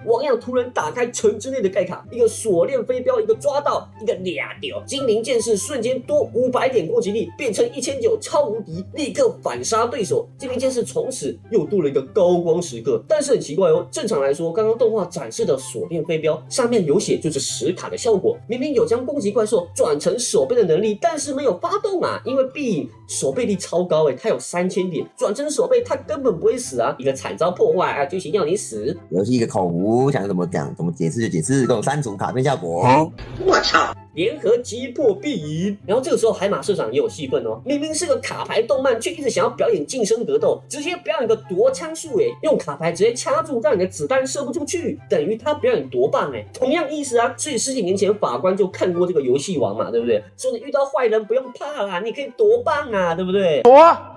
王样突然打开城之内的盖卡，一个锁链飞镖，一个抓到，一个俩丢，精灵剑士瞬间多500点攻击力，变成1900超无敌，立刻反杀对手。精灵剑士从此又多了一个高光时刻。但是很奇怪哦，正常来说，刚刚动画展示的锁链飞镖上面有写就是10卡的效果，明明有将攻击怪兽转成手背的能力，但是没有发动啊，因为碧影手背力超高他有3000点，转成手背他根本不会死啊，一个惨遭破坏啊，剧情要你死。游戏一个口误，想怎么讲怎么解释就解释，给我删除卡片效果。我操！联合击破碧影，然后这个时候海马社长也有戏份哦，明明是个卡牌动漫，却一直想要表演近身格斗，直接表演个夺枪术用卡牌直接掐住，让你的子弹射不出去，等于他表演多棒同样意思啊。所以10几年前法官就看过这个游戏王嘛，对不对？说你遇到坏人不用怕啦，你可以多棒啊，对不对？躲啊！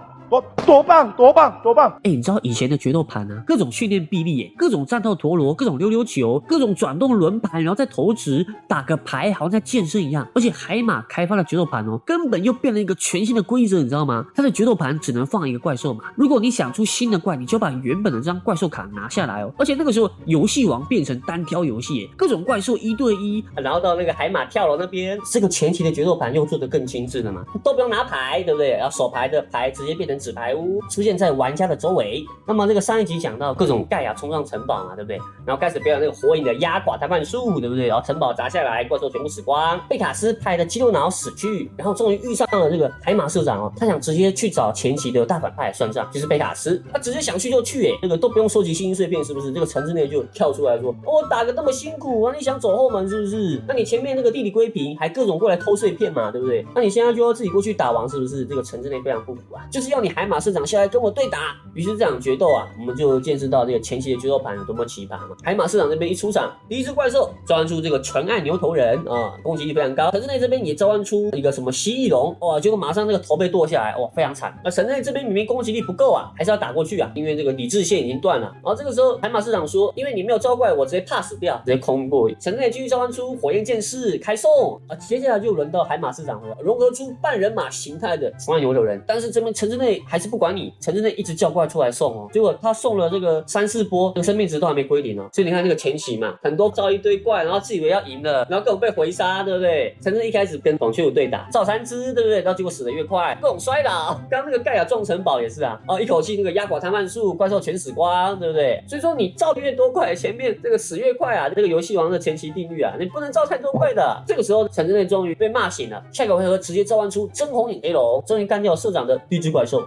多棒！你知道以前的决斗盘啊，各种训练臂力各种战斗陀螺，各种溜溜球，各种转动轮盘，然后再投掷，打个牌好像在健身一样。而且海马开发的决斗盘根本又变了一个全新的规则，你知道吗？它的决斗盘只能放一个怪兽嘛，如果你想出新的怪，你就把原本的这张怪兽卡拿下来而且那个时候游戏王变成单挑游戏各种怪兽1对1，然后到那个海马跳楼那边，这个前期的决斗盘又做得更精致了嘛，都不用拿牌，对不对？然后手牌的牌直接变成纸牌屋，出现在玩家的周围。那么这个上一集讲到各种盖亚冲上城堡嘛，对不对？然后开始表演那个火影的压垮谈判术，对不对？然后城堡砸下来，怪兽全部死光，贝卡斯派的肌肉脑死去，然后终于遇上了这个海马社长他想直接去找前期的大反派算账，就是贝卡斯，他直接想去就去这个都不用收集星星碎片，是不是？这个城之内就跳出来说，打得那么辛苦啊，你想走后门是不是？那你前面那个弟弟归平还各种过来偷碎片嘛，对不对？那你现在就要自己过去打王，是不是？这个城之内非常不服就是要你海马社长下来跟我对打。于是这场决斗我们就见识到这个前期的决斗盘有多么奇葩嘛。海马社长这边一出场，第一只怪兽召唤出这个纯爱牛头人攻击力非常高。城之内这边也召唤出一个什么蜥蜴龙结果马上这个头被剁下来非常惨。城之内这边明明攻击力不够还是要打过去因为这个理智线已经断了。这个时候海马社长说，因为你没有招怪，我直接怕死掉，直接空过。城之内继续召唤出火焰剑士开送接下来就轮到海马社长了，融合出半人马形态的纯爱牛头人。但是这边城之内还是不管你，城之内一直叫怪出来送结果他送了这个3、4波，这个生命值都还没归零所以你看那个前期嘛，很多招一堆怪，然后自以为要赢了，然后各种被回杀，对不对？城之内一开始跟董雀武对打，造3只，对不对？然后结果死得越快，各种摔倒。刚刚那个盖亚撞城堡也是一口气那个压垮谈判术，怪兽全死光，对不对？所以说你造越多怪，前面这个死越快这个游戏王的前期定律你不能造太多怪的。这个时候城之内终于被骂醒了，下个回合直接召唤出真红影黑龙，终于干掉社长的第一只怪兽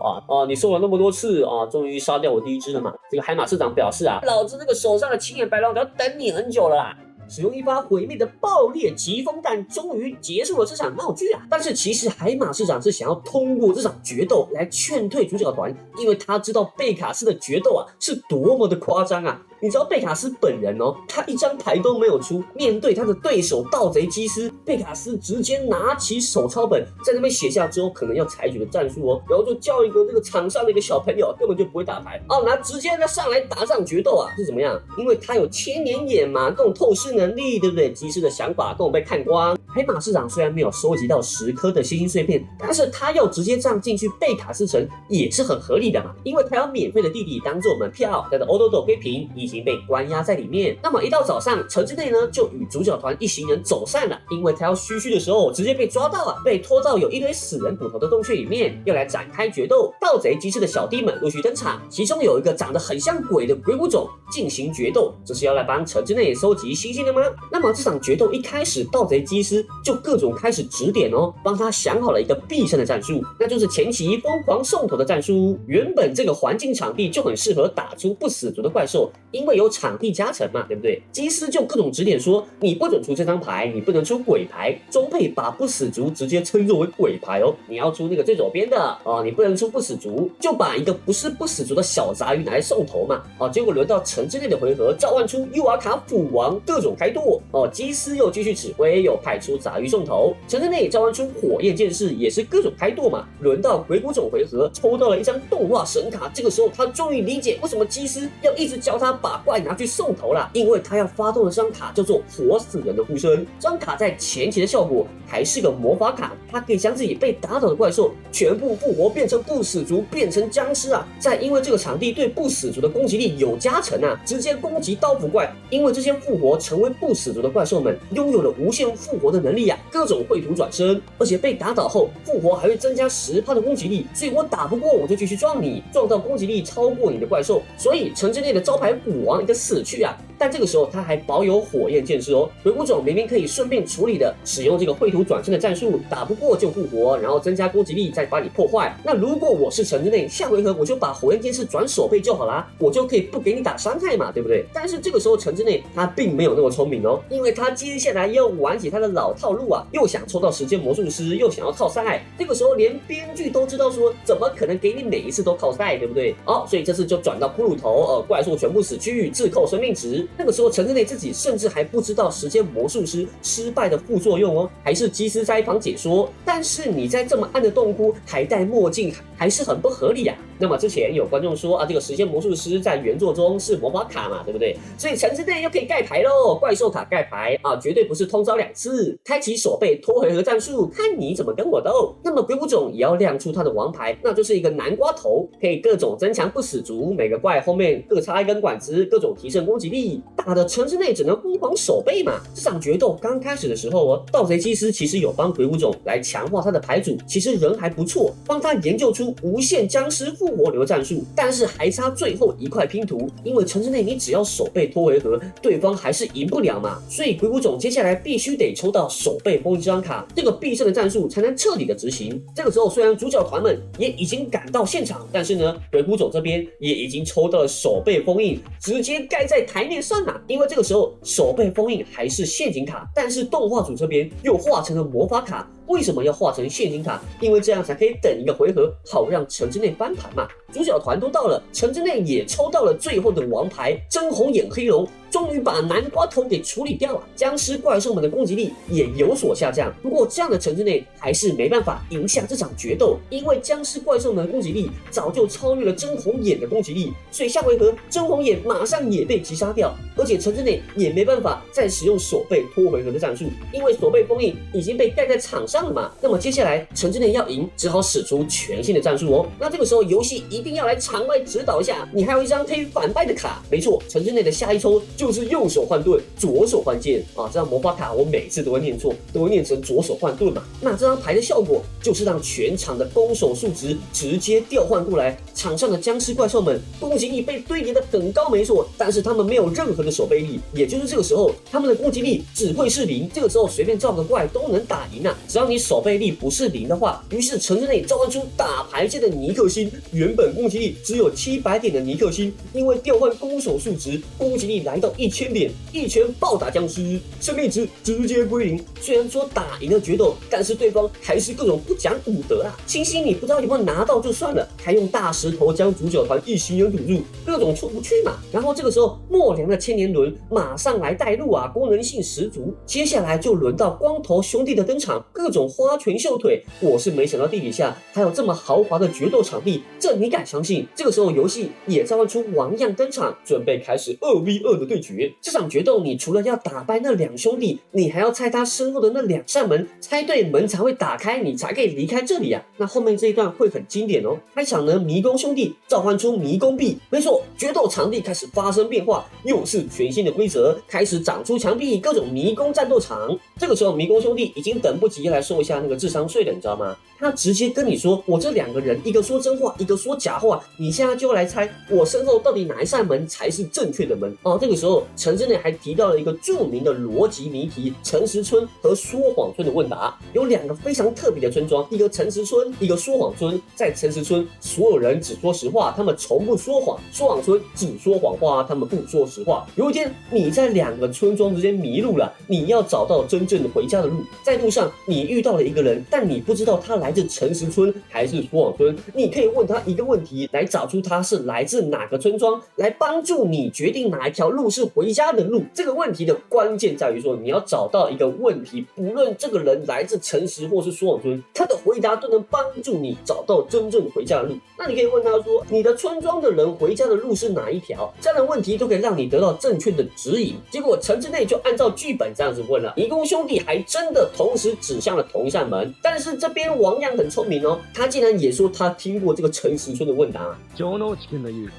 你送了那么多次终于杀掉我第一只了嘛。这个海马社长表示老子那个手上的青眼白狼要等你很久了啦。使用一发毁灭的爆裂疾风弹，终于结束了这场闹剧但是其实海马社长是想要通过这场决斗来劝退主角团，因为他知道贝卡斯的决斗是多么的夸张你知道贝卡斯本人他一张牌都没有出，面对他的对手盗贼基斯，贝卡斯直接拿起手抄本，在那边写下之后可能要采取的战术然后就叫一个这个场上的一个小朋友根本就不会打牌那直接上来打上决斗是怎么样？因为他有千年眼嘛，各种透视能力，对不对？基斯的想法跟我被看光。海马社长虽然没有收集到10颗的星星碎片，但是他要直接这样进去贝卡斯城也是很合理的嘛，因为他有免费的弟弟当做门票，他的欧豆豆归平已经被关押在里面。那么一到早上，城之内呢就与主角团一行人走散了，因为他要嘘嘘的时候直接被抓到被拖到有一堆死人骨头的洞穴里面，要来展开决斗。盗贼机师的小弟们陆续登场，其中有一个长得很像鬼的鬼舞种进行决斗，这是要来帮城之内收集星星的吗？那么这场决斗一开始，盗贼机师就各种开始指点帮他想好了一个必胜的战术，那就是前期疯狂送头的战术。原本这个环境场地就很适合打出不死族的怪兽，因为有场地加成嘛，对不对？基斯就各种指点说，你不准出这张牌，你不能出鬼牌，中配把不死族直接称作为鬼牌你要出那个最左边的你不能出不死族，就把一个不是不死族的小杂鱼拿来送头嘛结果轮到城之内的回合，召唤出尤瓦卡斧王，各种开剁基斯又继续指挥，又派出杂鱼送头，城之内也召唤出火焰剑士，也是各种开剁嘛。轮到鬼谷种回合，抽到了一张动画神卡，这个时候他终于理解为什么基斯要一直教他把把怪拿去送头啦，因为他要发动的这张卡叫做活死人的呼声。这张卡在前期的效果还是个魔法卡，它可以将自己被打倒的怪兽全部复活，变成不死族，变成僵尸啊！再因为这个场地对不死族的攻击力有加成啊，直接攻击刀斧怪。因为这些复活成为不死族的怪兽们拥有了无限复活的能力啊，各种绘图转身，而且被打倒后复活还会增加10%的攻击力，所以我打不过我就继续撞你，撞到攻击力超过你的怪兽。所以城之内的招牌虎王一个死去啊！但这个时候他还保有火焰剑士哦，鬼谷种明明可以顺便处理的使用这个绘图转身的战术，打不过就复活，然后增加攻击力，再把你破坏。那如果我是城之内，下回合我就把火焰剑士转手背就好啦，我就可以不给你打伤害嘛，对不对？但是这个时候城之内他并没有那么聪明哦，因为他接下来又玩起他的老套路啊，又想抽到时间魔术师，又想要靠赛。这个时候连编剧都知道说，怎么可能给你每一次都靠赛，对不对？好，所以这次就转到骷髅头，怪兽全部死去，自扣生命值。那个时候城之内自己甚至还不知道时间魔术师失败的副作用哦，还是基斯在一旁解说。但是你在这么暗的洞窟还戴墨镜，还是很不合理啊。那么之前有观众说啊，这个时间魔术师在原作中是魔法卡嘛，对不对？所以城之内又可以盖牌喽，怪兽卡盖牌啊，绝对不是通招2次，开启手背拖回合战术，看你怎么跟我斗。那么鬼谷种也要亮出他的王牌，那就是一个南瓜头，可以各种增强不死族，每个怪后面各插一根管子，各种提升攻击力，打的城之内只能疯狂手背嘛。这场决斗刚开始的时候哦，盗贼祭司其实有帮鬼谷种来强化他的牌组，其实人还不错，帮他研究出无限僵尸复活流战术，但是还差最后一块拼图，因为城之内你只要手背拖回合，对方还是赢不了嘛，所以鬼谷种接下来必须得抽到手背封印这张卡，这个必胜的战术才能彻底的执行。这个时候虽然主角团们也已经赶到现场，但是呢，鬼谷种这边也已经抽到了手背封印，直接盖在台面上啊，因为这个时候手背封印还是陷阱卡，但是动画组这边又化成了魔法卡。为什么要画成陷阱卡？因为这样才可以等一个回合，好让城之内翻盘嘛。主角团都到了，城之内也抽到了最后的王牌真红眼黑龙，终于把南瓜头给处理掉了。僵尸怪兽们的攻击力也有所下降，不过这样的城之内还是没办法赢下这场决斗，因为僵尸怪兽们的攻击力早就超越了真红眼的攻击力，所以下回合真红眼马上也被击杀掉，而且城之内也没办法再使用手背拖回合的战术，因为手背封印已经被盖在场上了嘛。那么接下来城之内要赢，只好使出全新的战术哦。那这个时候游戏一定要来场外指导一下，你还有一张可以反败的卡，没错，城之内的下一抽就是右手换盾，左手换剑啊。这张魔法卡我每次都会念错，都会念成左手换盾嘛。那这张牌的效果就是让全场的攻守数值直接调换过来，场上的僵尸怪兽们攻击力被堆叠的很高，没错，但是他们没有任何的手背力，也就是这个时候他们的攻击力只会是0，这个时候随便造个怪都能打赢啊，只要你手背力不是0的话。于是城之内召唤出打牌界的尼克星，原本攻击力只有700点的尼克星，因为调换攻守数值，攻击力来到1000点，一拳暴打僵尸，生命值直接归0。虽然说打赢了决斗，但是对方还是各种不讲武德啊，星星你不知道有没有拿到就算了，还用大石头将主角团一行人堵住，各种出不去嘛。然后这个时候末凉的千年轮马上来带路啊，功能性十足。接下来就轮到光头兄弟的登场，各种花拳绣腿，我是没想到地底下还有这么豪华的决斗场地，这你敢相信？这个时候游戏也召唤出王样登场，准备开始2v2的对决。这场决斗你除了要打败那2兄弟，你还要猜他身后的那2扇门，猜对门才会打开，你才可以离开这里啊。那后面这一段会很经典哦。开场呢，迷宫兄弟召唤出迷宫壁，没错，决斗场地开始发生变化，又是全新的规则，开始长出墙壁，各种迷宫战斗场。这个时候迷宫兄弟已经等不及要来收一下那个智商税了，你知道吗？他直接跟你说，我这2个人一个说真话，一个说假话，你现在就来猜我身后到底哪一扇门才是正确的门哦。这个时候城之内还提到了一个著名的逻辑谜题，诚实村和说谎村的问答，有2个非常特别的村庄，一个诚实村，一个说谎村。在诚实村所有人只说实话，他们从不说谎，说谎村只说谎话，他们不说实话。有一天你在2个村庄之间迷路了，你要找到真正的回家的路，在路上你遇到了一个人，但你不知道他来自诚实村还是说谎村，你可以问他一个问题来找出他是来自哪个村庄，来帮助你决定哪一条路是是回家的路？这个问题的关键在于说，你要找到一个问题，不论这个人来自诚实或是说谎村，他的回答都能帮助你找到真正回家的路。那你可以问他说，你的村庄的人回家的路是哪一条？这样的问题都可以让你得到正确的指引。结果陈之内就按照剧本这样子问了，迷宫兄弟还真的同时指向了同一扇门。但是这边王样很聪明哦，他竟然也说他听过这个诚实村的问答。城之内君の言う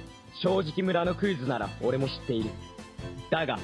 正直村のクイズなら俺も知っている。だが、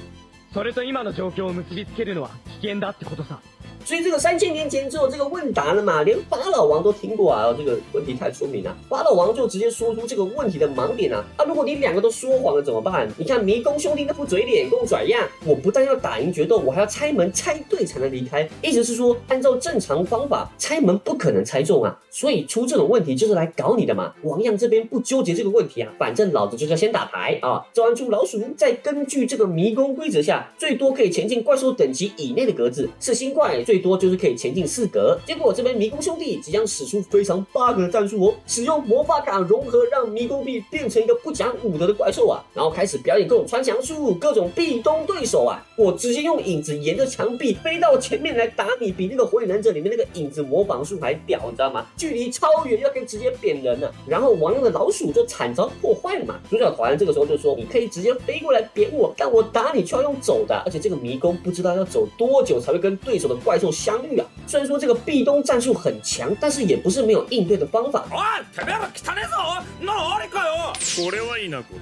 それと今の状況を結びつけるのは危険だってことさ。所以这个3000年前之后这个问答了嘛，连法老王都听过啊，这个问题太出名了。法老王就直接说出这个问题的盲点啊，如果你两个都说谎了怎么办？你看迷宫兄弟那副嘴脸跟我拽样，我不但要打赢决斗，我还要猜门猜对才能离开。意思是说，按照正常方法，猜门不可能猜中啊，所以出这种问题就是来搞你的嘛。王样这边不纠结这个问题啊，反正老子就是要先打牌啊，召唤出老鼠，再根据这个迷宫规则下，最多可以前进怪兽等级以内的格子，是新怪最多就是可以前进4格。结果这边迷宫兄弟即将使出非常 bug 的战术哦，使用魔法卡融合，让迷宫壁变成一个不讲武德的怪兽啊，然后开始表演各种穿墙术、各种壁咚对手啊，我直接用影子沿着墙壁飞到前面来打你，比那个火影忍者里面那个影子模仿术还屌，你知道吗？距离超远，要可以直接扁人了。然后王样的老鼠就惨遭破坏了嘛。主角团这个时候就说，你可以直接飞过来扁我，但我打你却要用走的，而且这个迷宫不知道要走多久才会跟对手的怪兽相遇啊。虽然说这个壁咚战术很强，但是也不是没有应对的方法。おい、てめえら汚ねえぞ。何かよ。これは否こ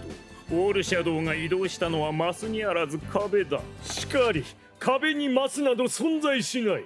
と。オールシャドウが移動したのはマスにあらず壁だ。しかり、壁にマスなど存在しない。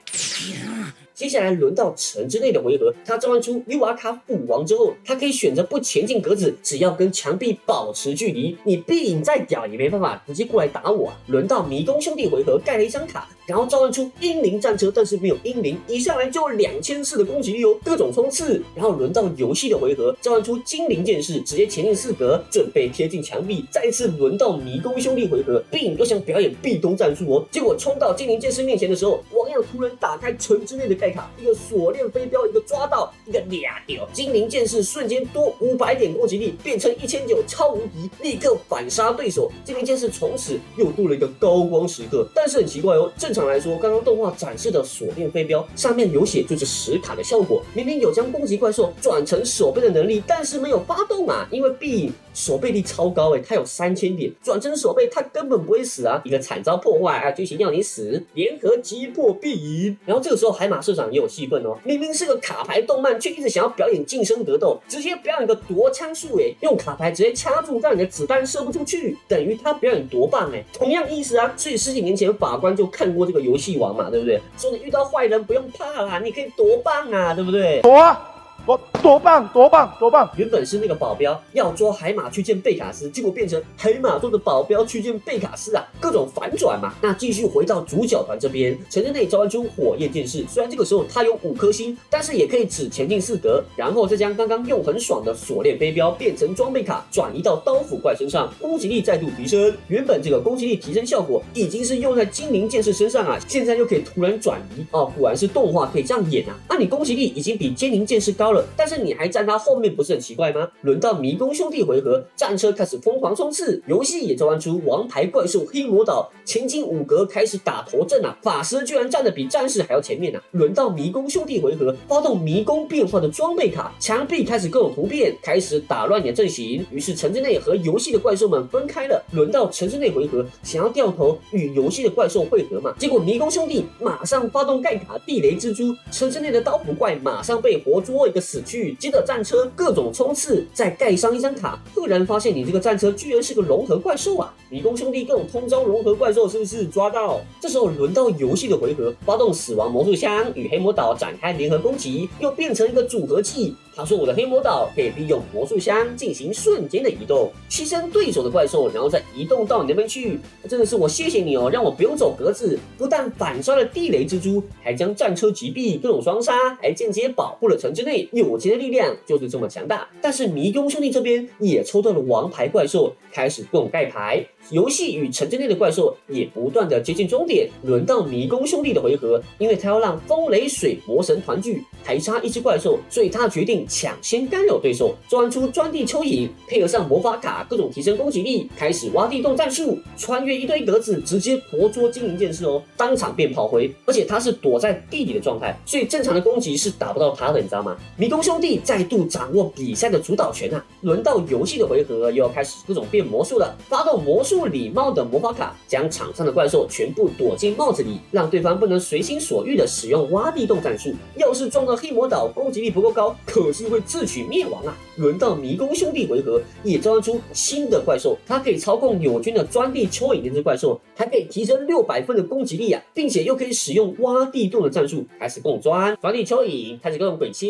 接下来轮到城之内的回合，他召唤出尤瓦卡斧王之后，他可以选择不前进格子，只要跟墙壁保持距离，你壁影再屌也没办法直接过来打我啊。轮到迷宫兄弟回合，盖了一张卡，然后召唤出英灵战车，但是没有英灵，一上来就2400的攻击力哦，各种冲刺。然后轮到游戏的回合，召唤出精灵剑士，直接前进4格，准备贴近墙壁。再次轮到迷宫兄弟回合，并又想表演壁咚战术哦，结果冲到精灵剑士面前的时候，王样突然打开城之内的盖卡，一个锁链飞镖，一个抓到，一个俩丢，精灵剑士瞬间多500点攻击力，变成1900超无敌，立刻反杀对手。精灵剑士从此又多了一个高光时刻。但是很奇怪哦，正常来说，刚刚动画展示的锁链飞镖上面有写就是10卡的效果，明明有将攻击怪兽转成手背的能力，但是没有发动啊，因为壁影手背力超高他有3000点，转成手背他根本不会死啊，一个惨遭破坏啊，剧情要你死，联合击破壁影。然后这个时候海马社长也有戏份哦，明明是个卡牌动漫，却一直想要表演近身格斗，直接表演个夺枪术用卡牌直接掐住，让你的子弹射不出去，等于他表演多棒同样意思啊。所以10几年前法官就看过这个游戏王嘛，对不对？说你遇到坏人不用怕啦，你可以多棒啊，对不对？躲啊！我多棒多棒多棒！原本是那个保镖要抓海马去见贝卡斯，结果变成海马做的保镖去见贝卡斯啊，各种反转嘛。那继续回到主角团这边，城之内召唤出火焰剑士，虽然这个时候他有5颗星，但是也可以只前进4格，然后再将刚刚用很爽的锁链飞镖变成装备卡，转移到刀斧怪身上，攻击力再度提升。原本这个攻击力提升效果已经是用在精灵剑士身上啊，现在又可以突然转移哦，果然是动画可以这样演啊。那你攻击力已经比精灵剑士高了，但是你还站他后面，不是很奇怪吗？轮到迷宫兄弟回合，战车开始疯狂冲刺，游戏也召唤出王牌怪兽黑魔岛，前进5格开始打头阵啊！法师居然站得比战士还要前面啊！轮到迷宫兄弟回合，发动迷宫变化的装备卡，墙壁开始各种突变，开始打乱你的阵型。于是城之内和游戏的怪兽们分开了。轮到城之内回合，想要掉头与游戏的怪兽汇合嘛？结果迷宫兄弟马上发动盖卡地雷蜘蛛，城之内的刀斧怪马上被活捉一个死去。接着战车各种冲刺，再盖上一张卡，突然发现你这个战车居然是个融合怪兽啊！迷宫兄弟各种通招融合怪兽是不是抓到？这时候轮到游戏的回合，发动死亡魔术箱与黑魔岛展开联合攻击，又变成一个组合技。他说我的黑魔岛可以利用魔术箱进行瞬间的移动，牺牲对手的怪兽，然后再移动到你那边去。真的是我谢谢你哦，让我不用走格子，不但反杀了地雷蜘蛛，还将战车击毙，各种双杀，还间接保护了城之内。友情的力量就是这么强大。但是迷宫兄弟这边也抽到了王牌怪兽，开始各种盖牌。游戏与城之内的怪兽也不断的接近终点。轮到迷宫兄弟的回合，因为他要让风雷水魔神团聚，还差一只怪兽，所以他决定抢先干扰对手，召唤出钻地蚯蚓，配合上魔法卡各种提升攻击力，开始挖地洞战术，穿越一堆格子，直接活捉精灵剑士哦，当场变炮灰，而且他是躲在地里的状态，所以正常的攻击是打不到他的，你知道吗？迷宫兄弟再度掌握比赛的主导权啊！轮到游戏的回合，又要开始各种变魔术了，发动魔术礼帽的魔法卡，将场上的怪兽全部躲进帽子里，让对方不能随心所欲的使用挖地洞战术。要是撞到黑魔岛，攻击力不够高，可是会自取灭亡啊！轮到迷宫兄弟回合，也召唤出新的怪兽，它可以操控友军的钻地蚯蚓这只怪兽，还可以提升600分的攻击力啊，并且又可以使用挖地洞的战术，开始共钻地蚯蚓，开始各种鬼切。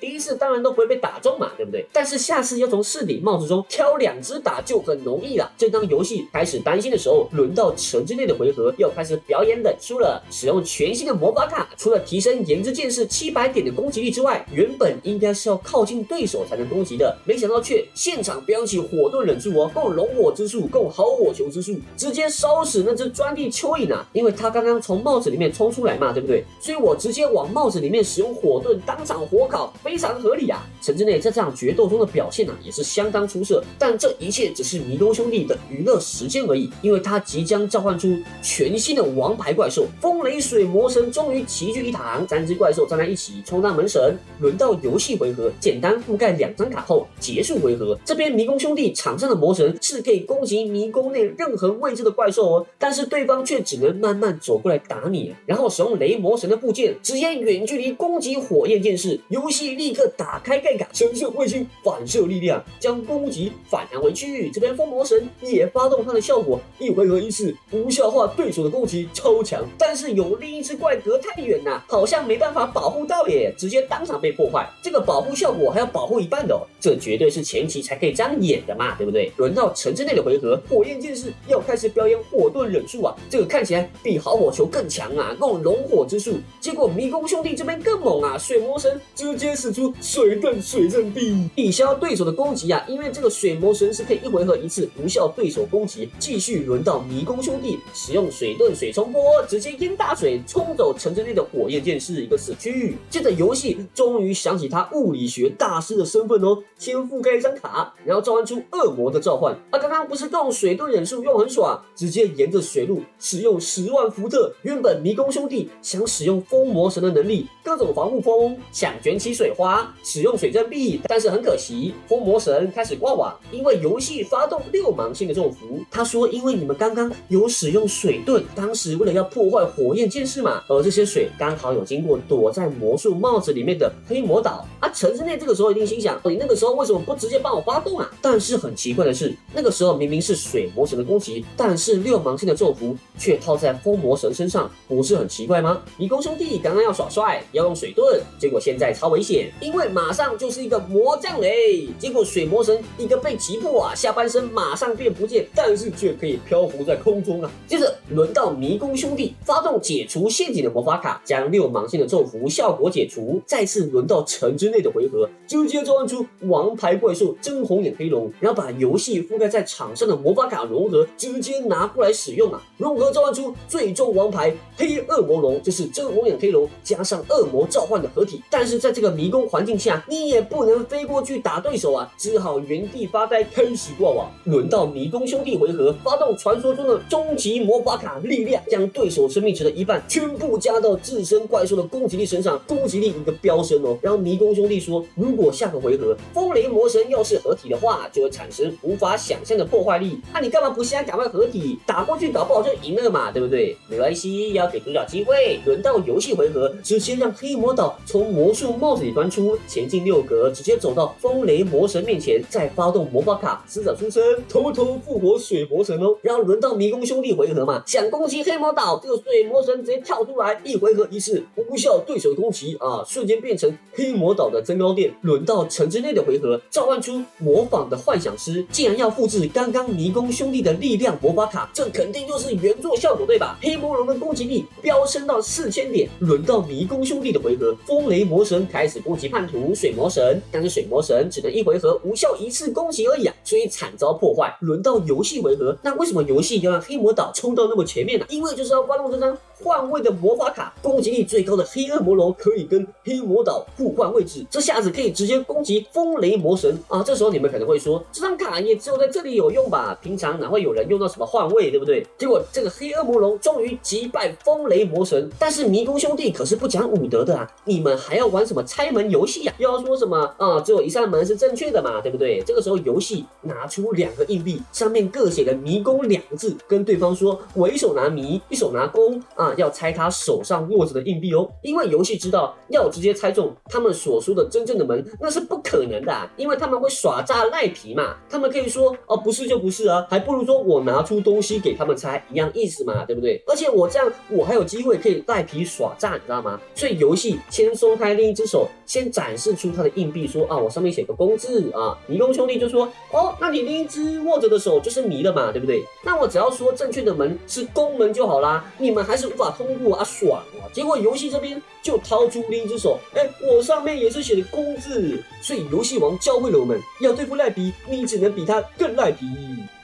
第一次当然都不会被打中嘛，对不对？但是下次要从4顶帽子中挑2只打就很容易了。正当游戏开始担心的时候，轮到城之内的回合又开始表演忍术了，使用全新的魔法卡，除了提升炎之剑士700点的攻击力之外，原本应该是要靠近对手才能攻击的，没想到却现场表演起火遁忍术哦，共龙火之术，共好火球之术，直接烧死那只钻地蚯蚓啊！因为他刚刚从帽子里面冲出来嘛，对不对？所以我直接往帽子里面使用火遁，当场火烤，非常合理啊！城之内在这场决斗中的表现也是相当出色，但这一切只是迷宫兄弟的娱乐时间而已，因为他即将召唤出全新的王牌怪兽风雷水魔神，终于齐聚一堂，3只怪兽站在一起充当门神。轮到游戏回合，简单覆盖2张卡后结束回合。这边迷宫兄弟场上的魔神是可以攻击迷宫内任何位置的怪兽哦，但是对方却只能慢慢走过来打你，然后使用雷魔神的部件直接远距离攻击火焰剑士，游戏立刻打开盖卡，神圣卫星反射力量将攻击反弹回去。这边风魔神也发动它的效果，一回合1次无效化对手的攻击，超强。但是有另一只怪隔太远了，好像没办法保护到耶，直接当场被破坏。这个保护效果还要保护一半的哦，这绝对是前期才可以这样演的嘛，对不对？轮到城之内的回合，火焰剑士要开始表演火遁忍术啊，这个看起来比好火球更强啊，用龙火之术。结果迷宫兄弟这边更猛啊，水魔神直接使出水遁水阵臂，抵消对手的攻击啊，因为这个水魔神是可以1回合1次无效对手攻击。继续轮到迷宫兄弟使用水遁水冲波，直接淹大水冲走城之内的火焰剑士一个死去。接着游戏终于想起他物理学大师的身份哦，先覆盖一张卡，然后召唤出恶魔的召唤。刚刚不是用水遁忍术用很爽，直接沿着水路使用10万伏特。原本迷宫兄弟想使用风魔神的能力，各种防护风，想卷起水花，使用水阵臂，但是很可惜，风魔神开始挂网，因为游戏发动6芒星的咒符。他说，因为你们刚刚有使用水遁，当时为了要破坏火焰剑士嘛，而这些水刚好有经过躲在魔术帽子里面的黑魔岛啊。城之内这个时候一定心想，你那个时候为什么不直接帮我发动啊？但是很奇怪的是，那个时候明明是水魔神的攻击，但是6芒星的咒符却套在风魔神身上，不是很奇怪吗？迷宫兄弟刚刚要耍帅，要用水遁，结果现在超危险，因为马上就是一个魔降雷，结果水魔神一个被击破啊，下半身马上变不见，但是却可以漂浮在空中啊。接着轮到迷宫兄弟发动解除陷阱的魔法卡，将6芒星的咒符效果解除。再次轮到城之内的回合，直接召唤出王牌怪兽真红眼黑龙，然后把游戏覆盖在场上的魔法卡融合直接拿过来使用啊。融合召唤出最终王牌黑恶魔龙，就是真红眼黑龙加上恶魔召唤的合体。但是在这个迷宫环境下，你也不能飞过去打对手啊，只好原地发呆，开始挂网。轮到迷宫兄弟回合，发动传说中的终极魔法卡力量，将对手生命值的1半全部加到自身怪兽的攻击力身上，攻击力一个飙升哦。然后迷宫兄弟说，如果下个回合风雷魔神要是合体的话，就会产生无法想象的破坏力。那你干嘛不现在赶快合体，打过去搞不好就赢了嘛，对不对？没关系，要给主角机会。轮到游戏回合，直接让黑魔岛从魔术帽子里钻出，前进6格，直接走到风雷魔神面前，再发动魔法卡死者出生，偷偷复活水魔神哦。然后轮到迷宫兄弟回合嘛，想攻击黑魔岛，这个水魔神直接跳出来，一回合1次无效对手的攻击啊，瞬间变成黑魔岛的增高垫。轮到城之内的回合，召唤出模仿的幻想师，既然要复制刚刚迷宫兄弟的力量魔法卡，这肯定就是原作效果对吧？黑魔龙的攻击力飙升到4000点。轮到迷宫兄弟的回合，风雷魔神开始攻击叛徒水魔神，但是水魔神只能1回合无效1次攻击而已啊，所以惨遭破坏。轮到游戏回合，那为什么游戏要让黑魔岛冲到那么前面呢？因为就是要发动这张换位的魔法卡，攻击力最高的黑恶魔龙可以跟黑魔岛互换位置，这下子可以直接攻击风雷魔神啊！这时候你们可能会说，这张卡也只有在这里有用吧？平常哪会有人用到什么换位，对不对？结果这个黑恶魔龙终于击败风雷魔神，但是迷宫兄弟可是不讲武德的啊！你们还要玩什么拆门游戏啊？又要说什么啊？只有一扇门是正确的嘛，对不对？这个时候游戏拿出2个硬币，上面各写的迷宫2个字，跟对方说，我一手拿迷，一手拿弓啊，要猜他手上握着的硬币哦。因为游戏知道要直接猜中他们所说的真正的门，那是不可能的啊，因为他们会耍诈赖皮嘛。他们可以说哦，不是就不是啊，还不如说我拿出东西给他们猜，一样意思嘛，对不对？而且我这样，我还有机会可以赖皮耍诈，你知道吗？所以游戏先松开另一只手，先展示出他的硬币，说啊，我上面写个弓字啊。迷宫兄弟就说哦，那你另一只握着的手就是迷了嘛，对不对？那我只要说正确的门是宫门就好啦，你们还是无法通过啊，爽啊！结果游戏这边就掏出另一只手，我上面也是写的弓字，所以游戏王教会了我们要对付赖皮，你只能比他更赖皮。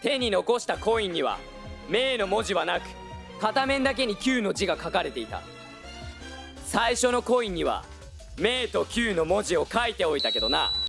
手に残したコインには名の文字はなく、片面だけに9の字が書かれていた。最初のコインには名と9の文字を書いておいたけどな。